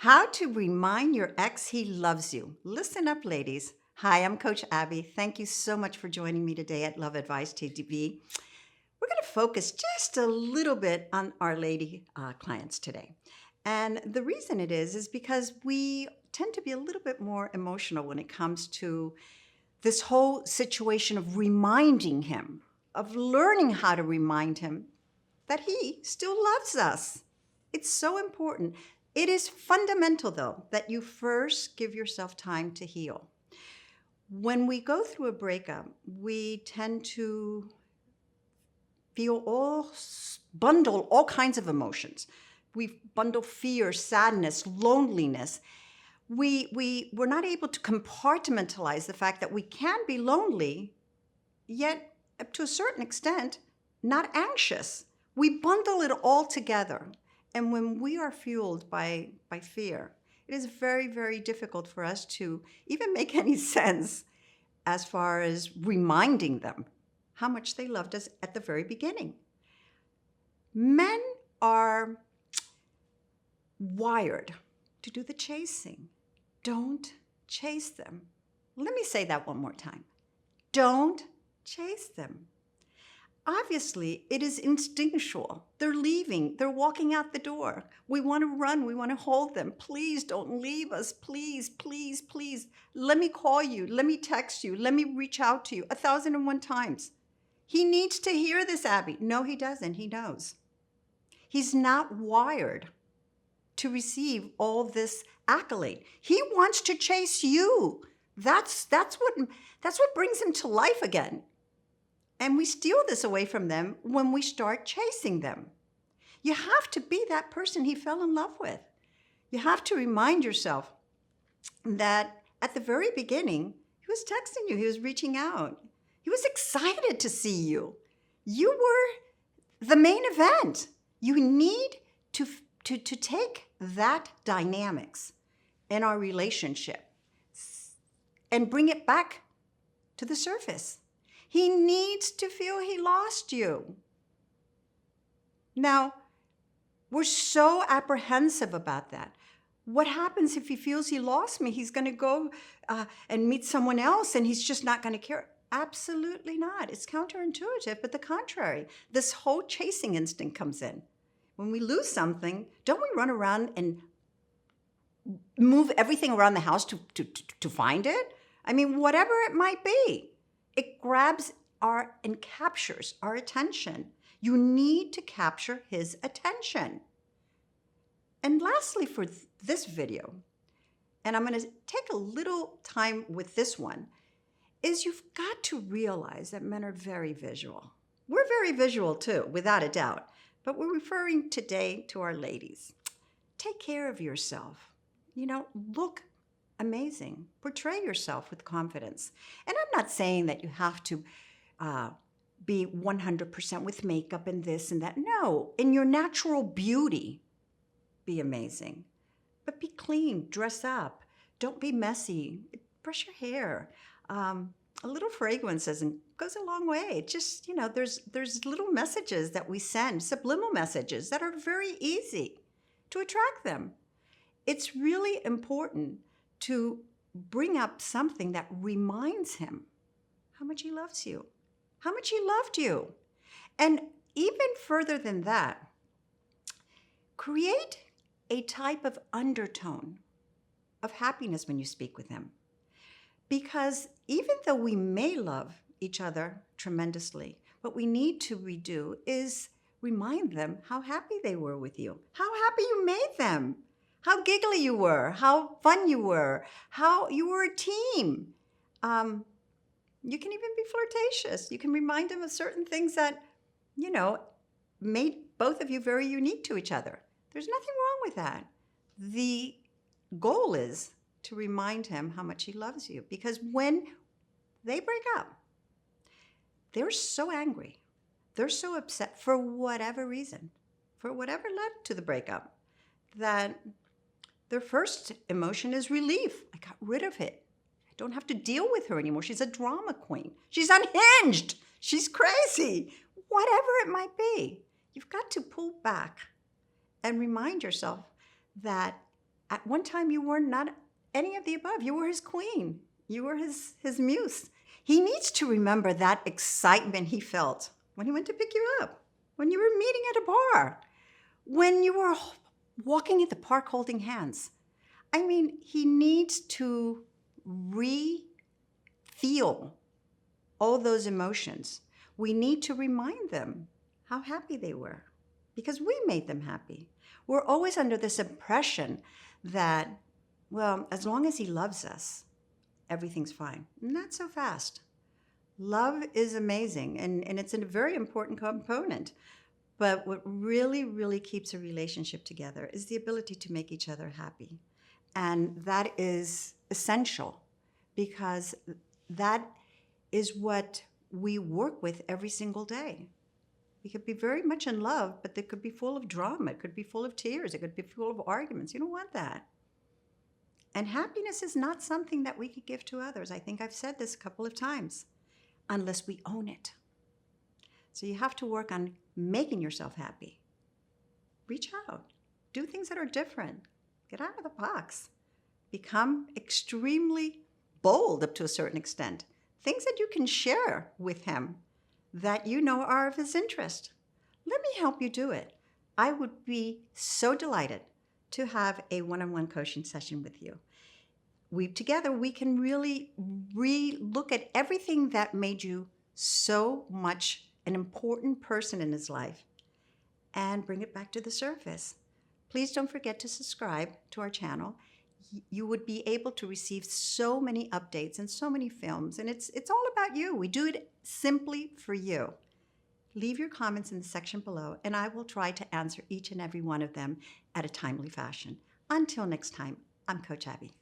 How to remind your ex he loves you. Listen up, ladies. Hi, I'm Coach Abby. Thank you so much for joining me today at Love Advice TTV. We're going to focus just a little bit on our lady clients today. And the reason it is because we tend to be a little bit more emotional when it comes to this whole situation of reminding him, of learning how to remind him that he still loves us. It's so important. It is fundamental, though, that you first give yourself time to heal. When we go through a breakup, we tend to bundle all kinds of emotions. We bundle fear, sadness, loneliness. We're not able to compartmentalize the fact that we can be lonely, yet to a certain extent, not anxious. We bundle it all together. And when we are fueled by fear, it is very, very difficult for us to even make any sense as far as reminding them how much they loved us at the very beginning. Men are wired to do the chasing. Don't chase them. Let me say that one more time. Don't chase them. Obviously, it is instinctual. They're leaving. They're walking out the door. We want to run. We want to hold them. Please don't leave us. Please, please, please. Let me call you. Let me text you. Let me reach out to you 1,001 times. He needs to hear this, Abby. No, he doesn't. He knows. He's not wired to receive all this accolade. He wants to chase you. That's what brings him to life again. And we steal this away from them when we start chasing them. You have to be that person he fell in love with. You have to remind yourself that at the very beginning, he was texting you, he was reaching out. He was excited to see you. You were the main event. You need to take that dynamics in our relationship and bring it back to the surface. He needs to feel he lost you. Now, we're so apprehensive about that. What happens if he feels he lost me? He's going to go and meet someone else and he's just not going to care. Absolutely not. It's counterintuitive, but the contrary. This whole chasing instinct comes in. When we lose something, don't we run around and move everything around the house to find it? I mean, whatever it might be. It grabs and captures our attention. You need to capture his attention. And lastly, for this video, and I'm going to take a little time with this one, is you've got to realize that men are very visual. We're very visual too, without a doubt. But we're referring today to our ladies. Take care of yourself. Look amazing. Portray yourself with confidence. And I'm not saying that you have to be 100% with makeup and this and that. No, in your natural beauty, be amazing. But be clean, dress up. Don't be messy. Brush your hair. A little fragrance goes a long way. It just, there's little messages that we send, subliminal messages that are very easy to attract them. It's really important to bring up something that reminds him how much he loves you, how much he loved you. And even further than that, create a type of undertone of happiness when you speak with him. Because even though we may love each other tremendously, what we need to redo is remind them how happy they were with you, how happy you made them, how giggly you were, how fun you were, how you were a team. You can even be flirtatious. You can remind them of certain things that, made both of you very unique to each other. There's nothing wrong with that. The goal is to remind him how much he loves you. Because when they break up, they're so angry. They're so upset for whatever reason, for whatever led to the breakup, that their first emotion is relief. I got rid of it. I don't have to deal with her anymore. She's a drama queen. She's unhinged. She's crazy. Whatever it might be, you've got to pull back and remind yourself that At one time, you were not any of the above. You were his queen. You were his muse. He needs to remember that excitement he felt when he went to pick you up, when you were meeting at a bar, when you were walking in the park holding hands. I mean, he needs to re-feel all those emotions. We need to remind them how happy they were because we made them happy. We're always under this impression that, well, as long as he loves us, everything's fine. Not so fast. Love is amazing, and it's a very important component. But what really, really keeps a relationship together is the ability to make each other happy. And that is essential because that is what we work with every single day. We could be very much in love, but it could be full of drama. It could be full of tears. It could be full of arguments. You don't want that. And happiness is not something that we could give to others. I think I've said this a couple of times, unless we own it. So you have to work on making yourself happy. Reach out. Do things that are different. Get out of the box. Become extremely bold up to a certain extent. Things that you can share with him that you know are of his interest. Let me help you do it. I would be so delighted to have a one-on-one coaching session with you. Together, we can really re-look at everything that made you so much an important person in his life and bring it back to the surface. Please don't forget to subscribe to our channel. You would be able to receive so many updates and so many films, and it's all about you. We do it simply for you. Leave your comments in the section below, and I will try to answer each and every one of them at a timely fashion. Until next time, I'm Coach Abby.